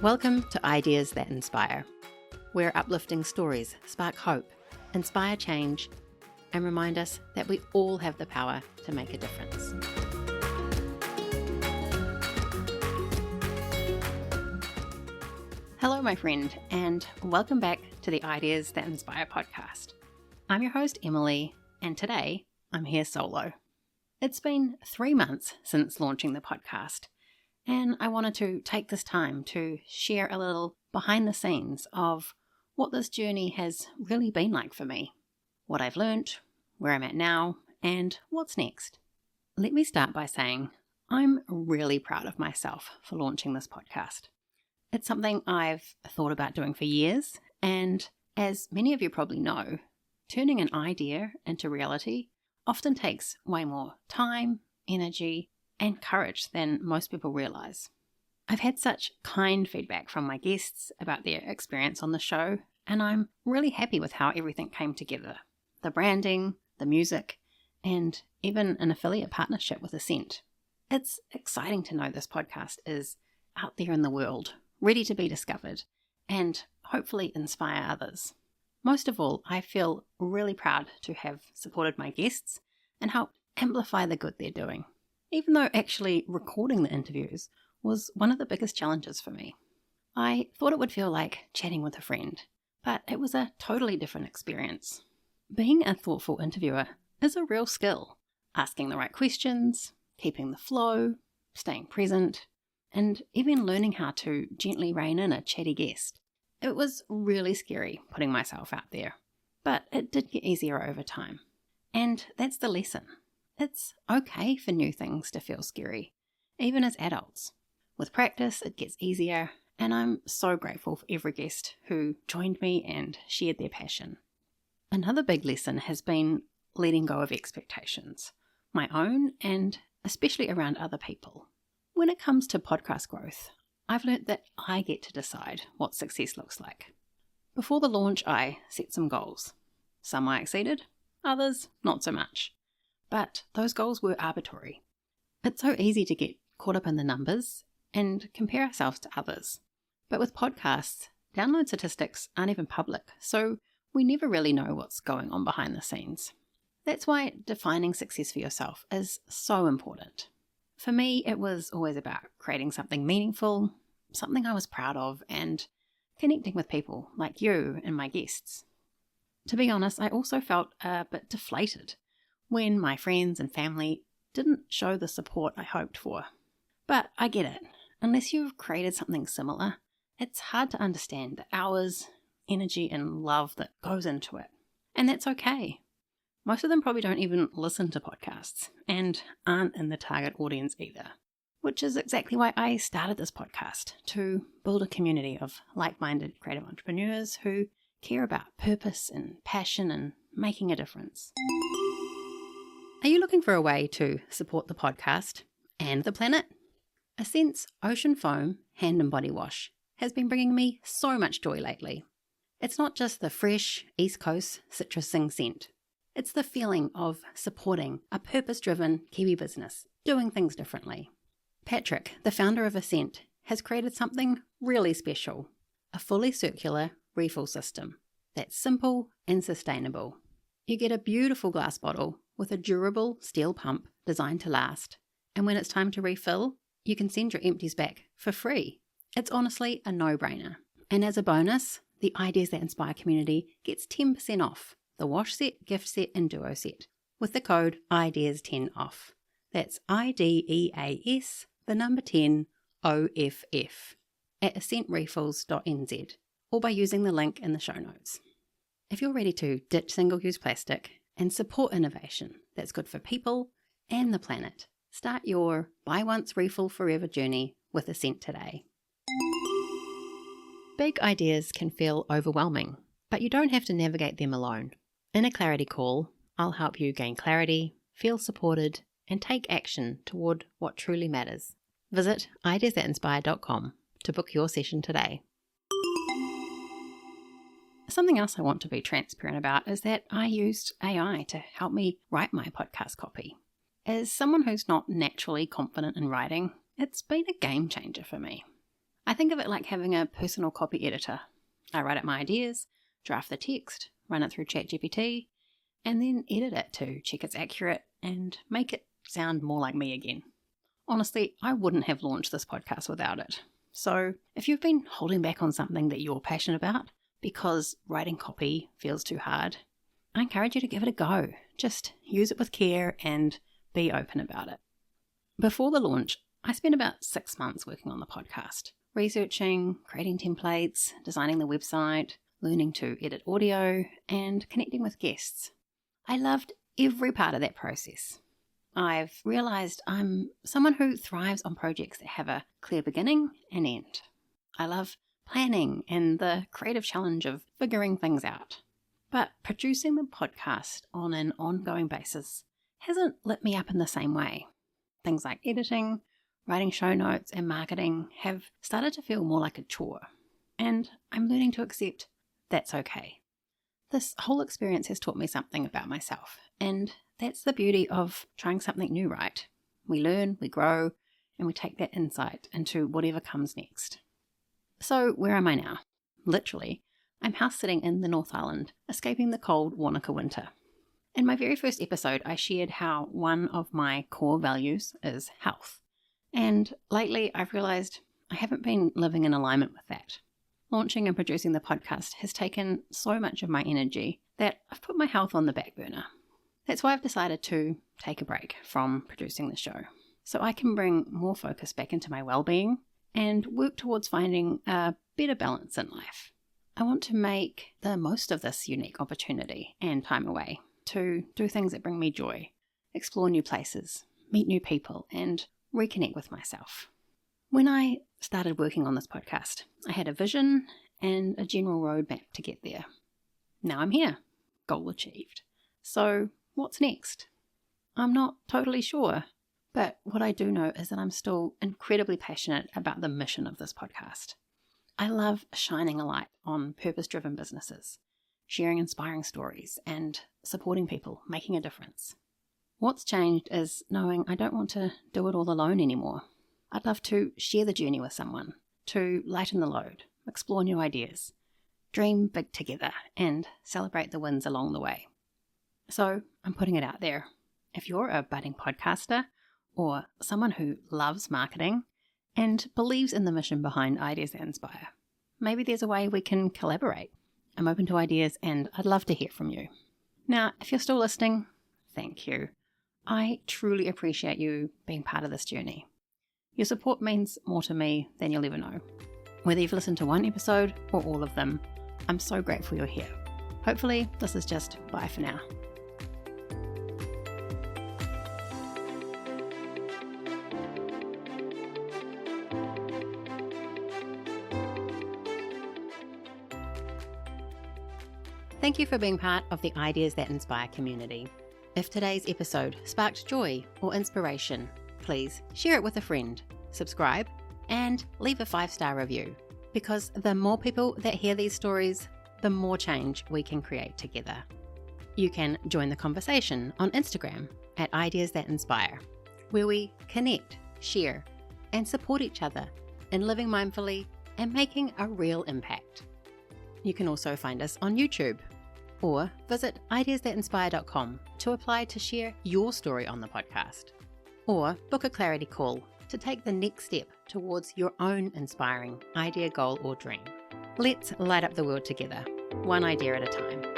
Welcome to Ideas That Inspire, where uplifting stories spark hope, inspire change, and remind us that we all have the power to make a difference. Hello, my friend, and welcome back to the Ideas That Inspire podcast. I'm your host, Emily, and today I'm here solo. It's been 3 months since launching the podcast, and I wanted to take this time to share a little behind the scenes of what this journey has really been like for me, what I've learnt, where I'm at now, and what's next. Let me start by saying I'm really proud of myself for launching this podcast. It's something I've thought about doing for years, and as many of you probably know, turning an idea into reality often takes way more time, energy, and courage than most people realise. I've had such kind feedback from my guests about their experience on the show, and I'm really happy with how everything came together. The branding, the music, and even an affiliate partnership with Ascent. It's exciting to know this podcast is out there in the world, ready to be discovered, and hopefully inspire others. Most of all, I feel really proud to have supported my guests and helped amplify the good they're doing, even though actually recording the interviews was one of the biggest challenges for me. I thought it would feel like chatting with a friend, but it was a totally different experience. Being a thoughtful interviewer is a real skill, asking the right questions, keeping the flow, staying present, and even learning how to gently rein in a chatty guest. It was really scary putting myself out there, but it did get easier over time. And that's the lesson. It's okay for new things to feel scary, even as adults. With practice, it gets easier, and I'm so grateful for every guest who joined me and shared their passion. Another big lesson has been letting go of expectations, my own and especially around other people. When it comes to podcast growth, I've learnt that I get to decide what success looks like. Before the launch, I set some goals. Some I exceeded, others not so much. But those goals were arbitrary. It's so easy to get caught up in the numbers and compare ourselves to others. But with podcasts, download statistics aren't even public, so we never really know what's going on behind the scenes. That's why defining success for yourself is so important. For me, it was always about creating something meaningful, something I was proud of, and connecting with people like you and my guests. To be honest, I also felt a bit deflated when my friends and family didn't show the support I hoped for. But I get it. Unless you've created something similar, it's hard to understand the hours, energy, and love that goes into it. And that's okay. Most of them probably don't even listen to podcasts and aren't in the target audience either, which is exactly why I started this podcast, to build a community of like-minded creative entrepreneurs who care about purpose and passion and making a difference. Are you looking for a way to support the podcast and the planet? Ascent's Ocean Foam Hand and Body Wash has been bringing me so much joy lately. It's not just the fresh East Coast citrusing scent. It's the feeling of supporting a purpose-driven Kiwi business, doing things differently. Patrick, the founder of Ascent, has created something really special, a fully circular refill system that's simple and sustainable. You get a beautiful glass bottle with a durable steel pump designed to last, and when it's time to refill, you can send your empties back for free. It's honestly a no-brainer. And as a bonus, the Ideas That Inspire community gets 10% off the wash set, gift set, and duo set with the code IDEAS10OFF. That's IDEAS, the number 10, OFF at ascentrefills.nz, or by using the link in the show notes. If you're ready to ditch single-use plastic and support innovation that's good for people and the planet, start your Buy Once Refill Forever journey with Ascent today. Big ideas can feel overwhelming, but you don't have to navigate them alone. In a clarity call, I'll help you gain clarity, feel supported, and take action toward what truly matters. Visit ideasthatinspire.com to book your session today. Something else I want to be transparent about is that I used AI to help me write my podcast copy. As someone who's not naturally confident in writing, it's been a game changer for me. I think of it like having a personal copy editor. I write out my ideas, draft the text, run it through ChatGPT, and then edit it to check it's accurate and make it sound more like me again. Honestly, I wouldn't have launched this podcast without it. So if you've been holding back on something that you're passionate about because writing copy feels too hard, I encourage you to give it a go. Just use it with care and be open about it. Before the launch, I spent about 6 months working on the podcast, researching, creating templates, designing the website, learning to edit audio, and connecting with guests. I loved every part of that process. I've realised I'm someone who thrives on projects that have a clear beginning and end. I love planning and the creative challenge of figuring things out. But producing the podcast on an ongoing basis hasn't lit me up in the same way. Things like editing, writing show notes, and marketing have started to feel more like a chore. And I'm learning to accept that's okay. This whole experience has taught me something about myself, and that's the beauty of trying something new, right? We learn, we grow, and we take that insight into whatever comes next. So where am I now? Literally, I'm house sitting in the North Island, escaping the cold Wanaka winter. In my very first episode, I shared how one of my core values is health. And lately, I've realised I haven't been living in alignment with that. Launching and producing the podcast has taken so much of my energy that I've put my health on the back burner. That's why I've decided to take a break from producing the show, so I can bring more focus back into my well-being and work towards finding a better balance in life. I want to make the most of this unique opportunity and time away to do things that bring me joy, explore new places, meet new people, and reconnect with myself. When I started working on this podcast, I had a vision and a general roadmap to get there. Now I'm here, goal achieved. So what's next? I'm not totally sure, but what I do know is that I'm still incredibly passionate about the mission of this podcast. I love shining a light on purpose-driven businesses, sharing inspiring stories, and supporting people making a difference. What's changed is knowing I don't want to do it all alone anymore. I'd love to share the journey with someone, to lighten the load, explore new ideas, dream big together, and celebrate the wins along the way. So I'm putting it out there. If you're a budding podcaster or someone who loves marketing and believes in the mission behind Ideas That Inspire, maybe there's a way we can collaborate. I'm open to ideas and I'd love to hear from you. Now, if you're still listening, thank you. I truly appreciate you being part of this journey. Your support means more to me than you'll ever know. Whether you've listened to one episode or all of them, I'm so grateful you're here. Hopefully, this is just bye for now. Thank you for being part of the Ideas That Inspire community. If today's episode sparked joy or inspiration, please share it with a friend, subscribe, and leave a 5-star review. Because the more people that hear these stories, the more change we can create together. You can join the conversation on Instagram at Ideas That Inspire, where we connect, share, and support each other in living mindfully and making a real impact. You can also find us on YouTube, or visit ideasthatinspire.com to apply to share your story on the podcast, or book a clarity call to take the next step towards your own inspiring idea, goal, or dream. Let's light up the world together, one idea at a time.